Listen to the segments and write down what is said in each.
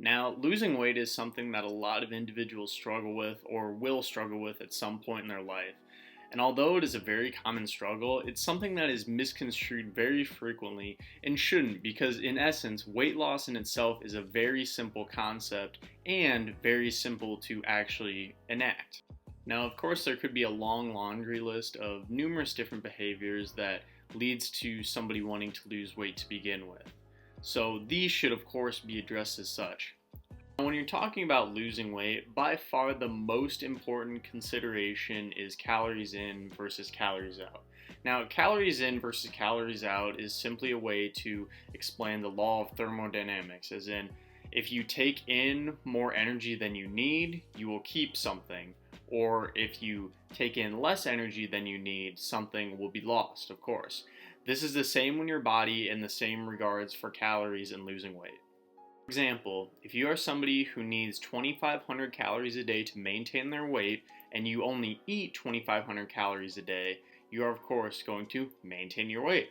Now, losing weight is something that a lot of individuals struggle with or will struggle with at some point in their life. And although it is a very common struggle, it's something that is misconstrued very frequently and shouldn't, because in essence, weight loss in itself is a very simple concept and very simple to actually enact. Now, of course, there could be a long laundry list of numerous different behaviors that leads to somebody wanting to lose weight to begin with. So these should, of course, be addressed as such. Now, when you're talking about losing weight, by far the most important consideration is calories in versus calories out. Now, calories in versus calories out is simply a way to explain the law of thermodynamics, as in, if you take in more energy than you need, you will keep something. Or if you take in less energy than you need, something will be lost, of course. This is the same in your body in the same regards for calories and losing weight. For example, if you are somebody who needs 2,500 calories a day to maintain their weight and you only eat 2,500 calories a day, you are of course going to maintain your weight.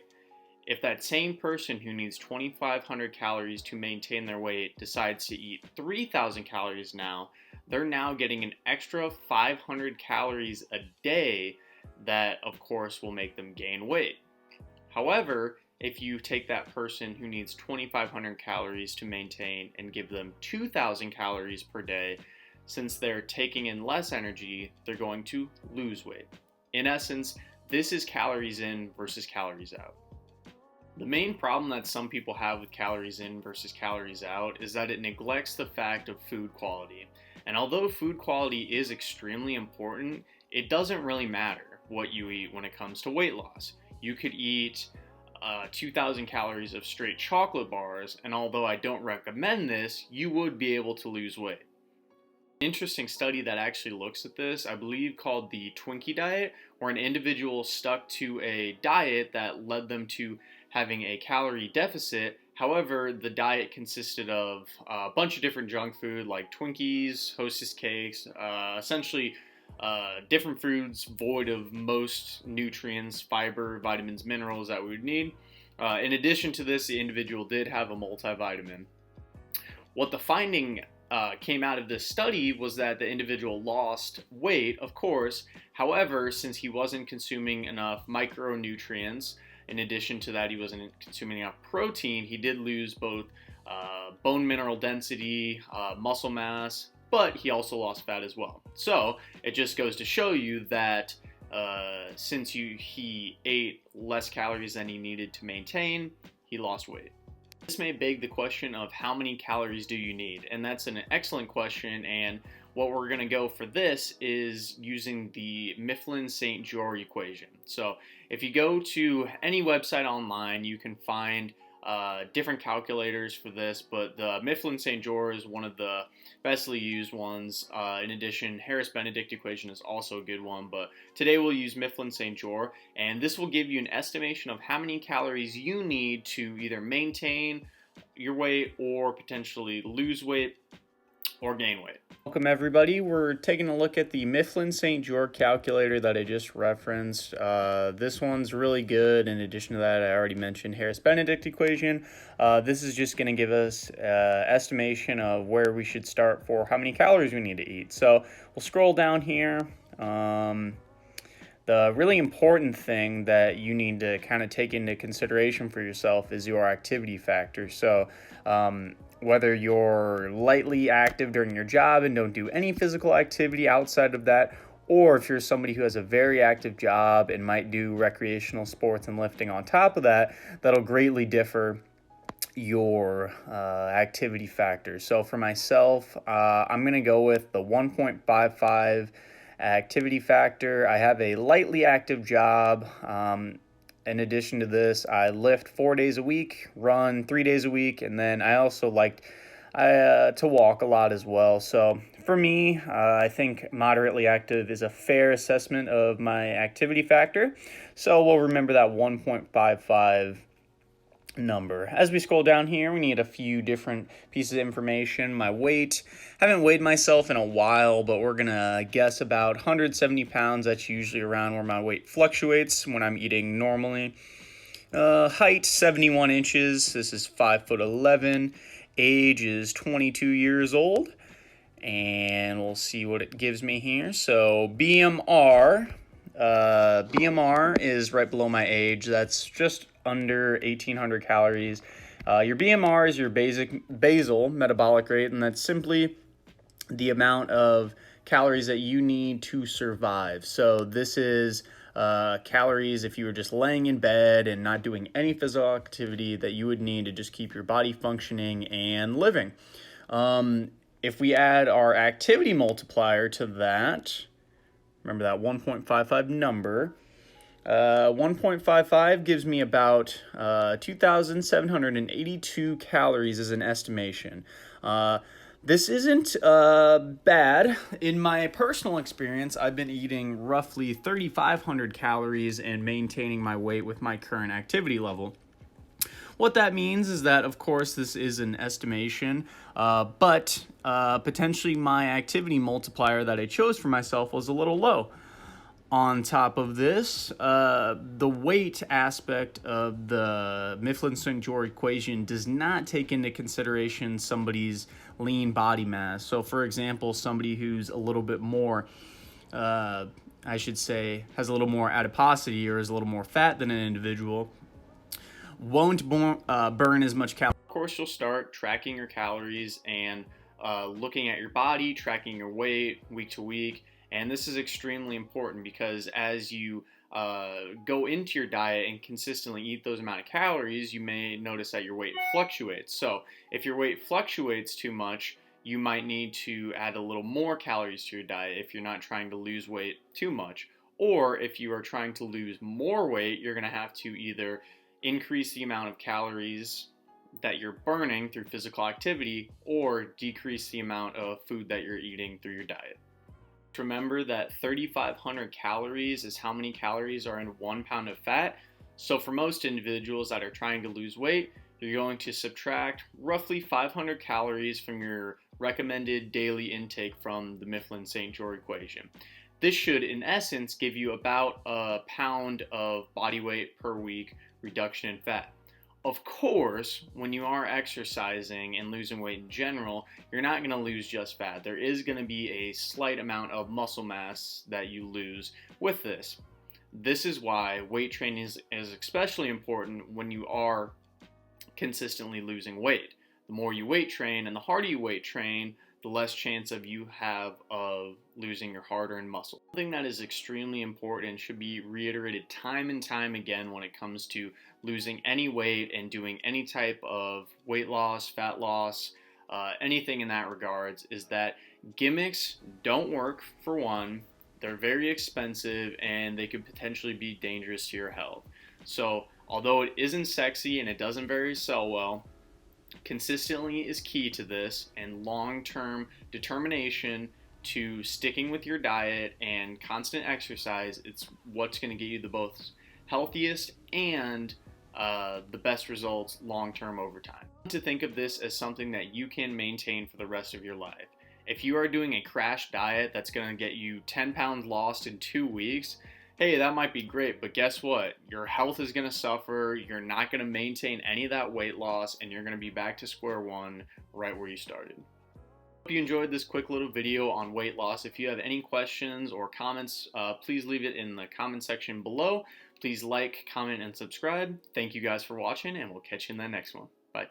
If that same person who needs 2,500 calories to maintain their weight decides to eat 3,000 calories now, they're now getting an extra 500 calories a day that of course will make them gain weight. However, if you take that person who needs 2,500 calories to maintain and give them 2,000 calories per day, since they're taking in less energy, they're going to lose weight. In essence, this is calories in versus calories out. The main problem that some people have with calories in versus calories out is that it neglects the fact of food quality. And although food quality is extremely important, it doesn't really matter what you eat when it comes to weight loss. You could eat 2,000 calories of straight chocolate bars, and although I don't recommend this, you would be able to lose weight. An interesting study that actually looks at this, I believe called the Twinkie diet, where an individual stuck to a diet that led them to having a calorie deficit. However, the diet consisted of a bunch of different junk food like Twinkies, Hostess cakes, essentially different foods void of most nutrients, fiber, vitamins, minerals that we would need. In addition to this, the individual did have a multivitamin. What the finding came out of this study was that the individual lost weight, of course. However, since he wasn't consuming enough micronutrients, in addition to that, he wasn't consuming enough protein, he did lose both bone mineral density, muscle mass, but he also lost fat as well. So it just goes to show you that since he ate less calories than he needed to maintain, he lost weight. This may beg the question of how many calories do you need? And that's an excellent question, and what we're going to go for this is using the Mifflin-St. Jeor equation. So if you go to any website online, you can find different calculators for this, but the Mifflin-St. Jeor is one of the bestly used ones. In addition, Harris-Benedict equation is also a good one, but today we'll use Mifflin-St. Jeor, and this will give you an estimation of how many calories you need to either maintain your weight or potentially lose weight or gain weight. Welcome everybody, we're taking a look at the Mifflin-St. Jeor calculator that I just referenced. This one's really good. In addition to that, I already mentioned Harris-Benedict equation. This is just going to give us estimation of where we should start for how many calories we need to eat. So we'll scroll down here. The really important thing that you need to kind of take into consideration for yourself is your activity factor. So whether you're lightly active during your job and don't do any physical activity outside of that, or if you're somebody who has a very active job and might do recreational sports and lifting on top of that, that'll greatly differ your activity factors. So for myself, I'm going to go with the 1.55 activity factor. I have a lightly active job. In addition to this, I lift 4 days a week, run 3 days a week, and then I also like to walk a lot as well. So for me, I think moderately active is a fair assessment of my activity factor. So we'll remember that 1.55 number. As we scroll down here, we need a few different pieces of information. My weight, haven't weighed myself in a while, but we're gonna guess about 170 pounds. That's usually around where my weight fluctuates when I'm eating normally. Height 71 inches. This is 5'11". age is 22 years old, and we'll see what it gives me here. So BMR is right below my age. That's just under 1,800 calories. Your BMR is your basal metabolic rate, and that's simply the amount of calories that you need to survive. So this is calories if you were just laying in bed and not doing any physical activity that you would need to just keep your body functioning and living. If we add our activity multiplier to that, remember that 1.55 number, 1.55 gives me about 2,782 calories as an estimation. This isn't bad. In my personal experience, I've been eating roughly 3,500 calories and maintaining my weight with my current activity level. What that means is that, of course, this is an estimation, but potentially my activity multiplier that I chose for myself was a little low. On top of this, the weight aspect of the Mifflin-St. Jeor equation does not take into consideration somebody's lean body mass. So, for example, somebody who's a little bit more, I should say, has a little more adiposity or is a little more fat than an individual, won't burn as much calories. Of course, you'll start tracking your calories and looking at your body, tracking your weight week to week. And this is extremely important because as you go into your diet and consistently eat those amount of calories, you may notice that your weight fluctuates. So if your weight fluctuates too much, you might need to add a little more calories to your diet if you're not trying to lose weight too much. Or if you are trying to lose more weight, you're going to have to either increase the amount of calories that you're burning through physical activity or decrease the amount of food that you're eating through your diet. Remember that 3,500 calories is how many calories are in 1 pound of fat. So for most individuals that are trying to lose weight, you're going to subtract roughly 500 calories from your recommended daily intake from the Mifflin-St. Jeor equation. This should, in essence, give you about a pound of body weight per week reduction in fat. Of course, when you are exercising and losing weight in general, you're not going to lose just fat. There is going to be a slight amount of muscle mass that you lose with this. This is why weight training is especially important when you are consistently losing weight. The more you weight train and the harder you weight train, the less chance of you have of losing your hard-earned muscle. Something that is extremely important and should be reiterated time and time again when it comes to losing any weight and doing any type of weight loss, fat loss, anything in that regards, is that gimmicks don't work. For one, they're very expensive and they could potentially be dangerous to your health. So although it isn't sexy and it doesn't very sell well, consistently is key to this, and long-term determination to sticking with your diet and constant exercise. It's what's going to get you the both healthiest and the best results long-term over time. To think of this as something that you can maintain for the rest of your life. If you are doing a crash diet that's going to get you 10 pounds lost in 2 weeks, hey, that might be great, but guess what? Your health is going to suffer, you're not going to maintain any of that weight loss, and you're going to be back to square one right where you started. Hope you enjoyed this quick little video on weight loss. If you have any questions or comments, please leave it in the comment section below. Please like, comment, and subscribe. Thank you guys for watching, and we'll catch you in the next one. Bye.